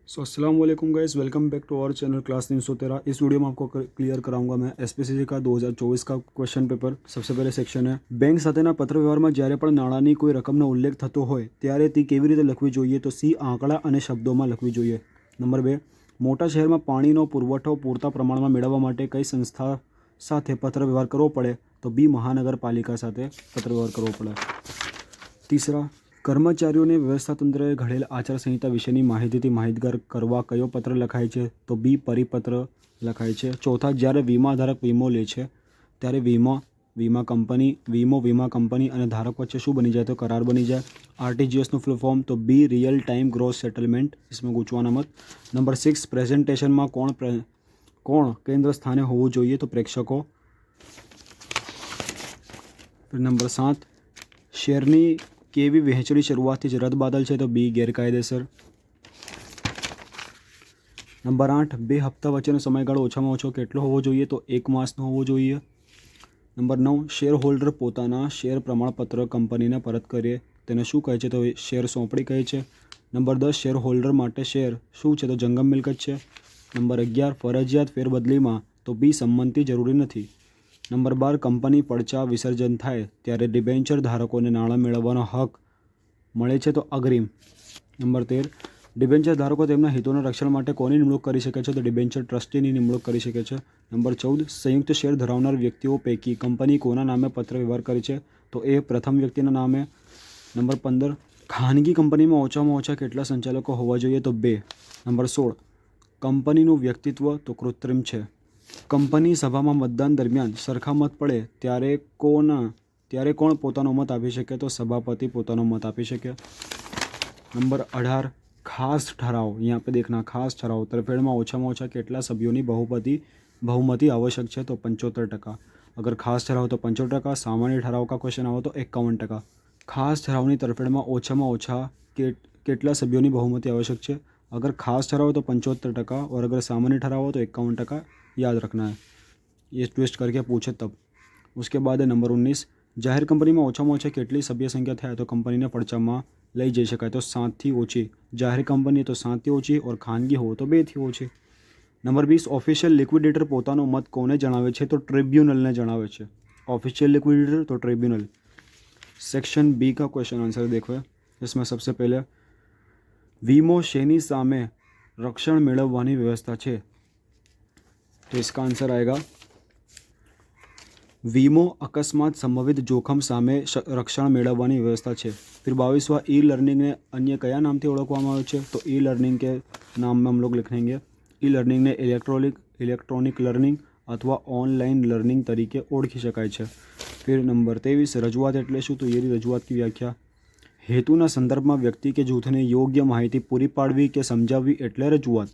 सो अस्सलाम वालेकुम guys, welcome back to our channel class 313। इस वीडियो में आपको क्लियर कराऊंगा मैं एसपीसीसी का 2024 का क्वेश्चन पेपर। सबसे पहले सेक्शन है બેંક સાથેના પત્ર વ્યવહારમાં જ્યારે પણ નાણાંની કોઈ રકમનો ઉલ્લેખ થતો હોય ત્યારે તે કેવી રીતે લખવી જોઈએ? તો સી આંકડા અને શબ્દોમાં લખવી જોઈએ। નંબર 2, મોટા શહેરમાં પાણીનો પુરવઠો પૂરતા પ્રમાણમાં મેળવવા માટે કઈ સંસ્થા સાથે પત્ર વ્યવહાર કરવો પડે? તો બી મહાનગરપાલિકા સાથે પત્ર વ્યવહાર કરવો પડે। तीसरा, કર્મચારીઓને વ્યવસ્થાતંત્રએ ઘડેલ આચારસંહિતા વિશેની માહિતીથી માહિતગાર કરવા કયો પત્ર લખાય છે? તો બી પરિપત્ર લખાય છે। ચોથા, જ્યારે વીમાધારક વીમો લે છે ત્યારે વીમા કંપની અને ધારક વચ્ચે શું બની જાય? તો કરાર બની જાય। આરટીજીએસનું ફૂલ ફોર્મ? તો બી રિયલ ટાઈમ ગ્રોસ સેટલમેન્ટ, इसमें ગૂંચવાના મત। નંબર 6, પ્રેઝન્ટેશનમાં કોણ કેન્દ્ર સ્થાને હોવું જોઈએ? તો પ્રેક્ષકો। નંબર 7, શેરની કેવી વહેંચણી શરૂઆતથી જ રદબાતલ છે? તો બી ગેરકાયદેસર। નંબર 8, 2 હપ્તા વચ્ચેનો સમયગાળો ઓછામાં ઓછો કેટલો હોવો જોઈએ? તો 1 માસનો હોવો જોઈએ। નંબર 9, શેર હોલ્ડર પોતાના શેર પ્રમાણપત્ર કંપનીને પરત કરે તેને શું કહે છે? તો શેર સોંપણી કહે છે। નંબર 10, શેર હોલ્ડર માટે શેર શું છે? તો જંગમ મિલકત છે। નંબર 11, ફરજિયાત ફેરબદલીમાં? તો બી સંમતિ જરૂરી નથી। નંબર 12, કંપની પડચા વિસર્જન થાય ત્યારે ડિબેન્ચર ધારકોને નાણાં મેળવવાનો હક મળે છે? તો અગ્રિમ। નંબર 13, ડિબેન્ચર ધારકો તેમના હિતોના રક્ષણ માટે કોની નિમણૂક કરી શકે છે? તો ડિબેન્ચર ટ્રસ્ટીની નિમણૂક કરી શકે છે। નંબર 14, સંયુક્ત શેર ધરાવનાર વ્યક્તિઓ પૈકી કંપની કોના નામે પત્ર વ્યવહાર કરે છે? તો એ પ્રથમ વ્યક્તિના નામે। નંબર 15, ખાનગી કંપનીમાં ઓછામાં ઓછા કેટલા સંચાલકો હોવા જોઈએ? તો 2। નંબર 16, કંપનીનું વ્યક્તિત્વ તો કૃત્રિમ છે। કંપની સભામાં મતદાન દરમિયાન સરખા મત પડે ત્યારે કોણ પોતાનો મત આપી શકે? તો સભાપતિ પોતાનો મત આપી શકે। નંબર 18, ખાસ ઠરાવ, यहाँ पे देखना खास ठराव તરફેણમાં ઓછામાં ઓછા કેટલા સભ્યોની બહુમતી આવશ્યક છે? તો 75%। अगर खास ठराव तो 75%, सामान्य ठराव का क्वेश्चन आओ तो 51%। खास ठरावની તરફેણમાં ઓછામાં ઓછા કેટલા સભ્યોની બહુમતી આવશ્યક છે? अगर खास ठराव तो 75% और अगर सामान्य ठराव हो तो 51%। याद रखना है, ये ट्विस्ट करके पूछे तब। उसके बाद है नंबर 19, જાહેર કંપનીમાં ઓછામાં ઓછા કેટલી સભ્ય સંખ્યા થાય તો કંપનીને પડચામાં લઈ જઈ શકાય? તો 7થી ઓછી। જાહેર કંપની તો 7થી ઓછી और ખાનગી हो तो 2થી ઓછી। નંબર 20, ઓફિશિયલ લિક્વિડેટર પોતાનો મત કોને જણાવે છે? તો ટ્રિબ્યુનલને જણાવે છે। ऑफिशियल लिक्विडेटर तो ट्रिब्यूनल। सेक्शन बी का क्वेश्चन आंसर देखो, इसमें सबसे पहले वीमो शेनी सामे रक्षण मेळववानी व्यवस्था है, तो इसका आंसर आएगा वीमो अकस्मात संभवित जोखम सामे रक्षण मेळववानी व्यवस्था है। फिर 22वां, ई लर्निंग ने अन्य कया नामथी ओळखवामां आवे छे? तो ई लर्निंग के नाम में हम लोग लिखेंगे ई लर्निंग ने इलेक्ट्रॉनिक लर्निंग अथवा ऑनलाइन लर्निंग तरीके ओळखी शकाय छे। फिर नंबर 23, रजूआत एटले शुं? तो ये रजूआत की व्याख्या हेतुना संदर्भमां व्यक्ति के जूथने योग्य माहिती पूरी पाडवी के समजाववी एटले रजूआत।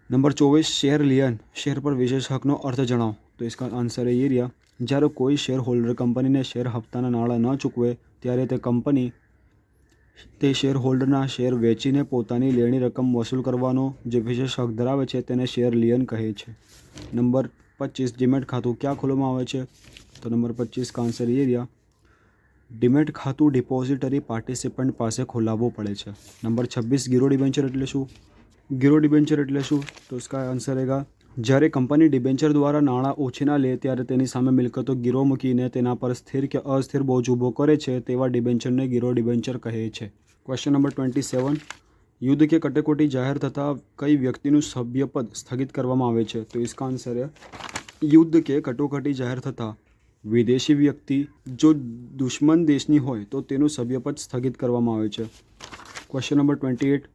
नंबर 24, शेर लियन शेर पर विशेष हकनो अर्थ जणाव, तो इसका आंसर है ये रिया, જ્યારે કોઈ શેર હોલ્ડર કંપનીને શેર હપ્તાના નાણાં ન ચૂકવે ત્યારે તે કંપની તે શેર હોલ્ડરના શેર વેચીને પોતાની લેણી રકમ વસૂલ કરવાનો જે વિશેષ હક ધરાવે છે તેને શેર લિયન કહે છે। નંબર 25, ડીમેટ ખાતું ક્યાં ખોલવામાં આવે છે? તો નંબર 25 का आंसर ये रिया, ડીમેટ ખાતું ડિપોઝિટરી પાર્ટિસિપન્ટ પાસે ખોલાવવું પડે છે। નંબર 26, ગીરો ડિબેન્ચર એટલે શું? ગીરો ડિબેન્ચર એટલે શું? તો इसका आंसर रहेगा, જ્યારે કંપની ડિબેન્ચર દ્વારા નાણાં ઉછીના લે ત્યારે તેની સામે મિલકતો ગીરો મૂકીને તેના પર સ્થિર કે અસ્થિર બોજ ઊભો કરે છે તેવા ડિબેન્ચરને ગીરો ડિબેન્ચર કહે છે। ક્વેશ્ચન નંબર 27, યુદ્ધ કે કટોકટી જાહેર થતાં કઈ વ્યક્તિનું સભ્યપદ સ્થગિત કરવામાં આવે છે? તો इसका आंसर है, યુદ્ધ કે કટોકટી જાહેર થતાં વિદેશી વ્યક્તિ જો દુશ્મન દેશની હોય તો તેનું સભ્યપદ સ્થગિત કરવામાં આવે છે। ક્વેશ્ચન નંબર 28,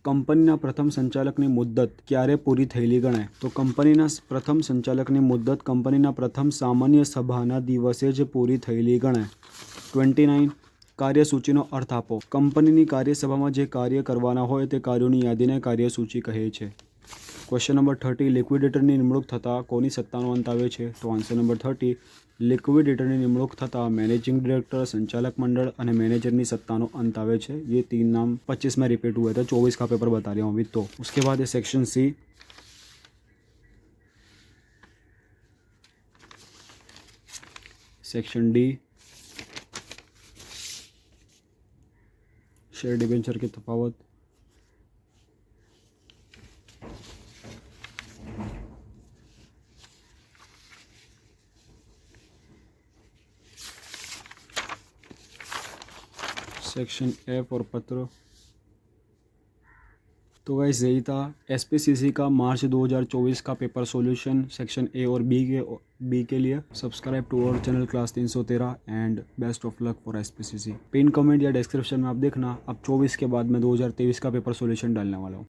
કંપનીના પ્રથમ સંચાલકની મુદ્દત ક્યારે પૂરી થયેલી ગણાય? તો કંપનીના પ્રથમ સંચાલકની મુદ્દત કંપનીના પ્રથમ સામાન્ય સભાના દિવસે જ પૂરી થયેલી ગણાય। 29, કાર્યસૂચિનો અર્થ આપો। કંપનીની કાર્યસભામાં જે કાર્ય કરવાના હોય તે કાર્યોની યાદીને કાર્યસૂચિ કહે છે। ક્વેશ્ચન નંબર 30, લિક્વિડેટરની નિમણૂક થતાં કોની સત્તાનો અંત આવે છે? તો આન્સર નંબર 30, लिक्विडेटरनी निमणूक थता मैनेजिंग डायरेक्टर, संचालक मंडल और मैनेजरनी सत्तानो अंत आवे छे। ये 3 नाम 25 में रिपीट हुए थे, 24 का पेपर बता रहा हूँ अभी। तो उसके बाद है section C, section D, share debenture के तफावत, सेक्शन एफ और पत्र। तो गाइस यही था एसपीसीसी का मार्च 2024 का पेपर सॉल्यूशन सेक्शन ए और बी के लिए। Subscribe to our channel class 313 and best of luck for SPCC. Pin comment या डिस्क्रिप्शन में आप देखना। अब 24 के बाद मैं 2023 का पेपर सॉल्यूशन डालने वाला हूँ।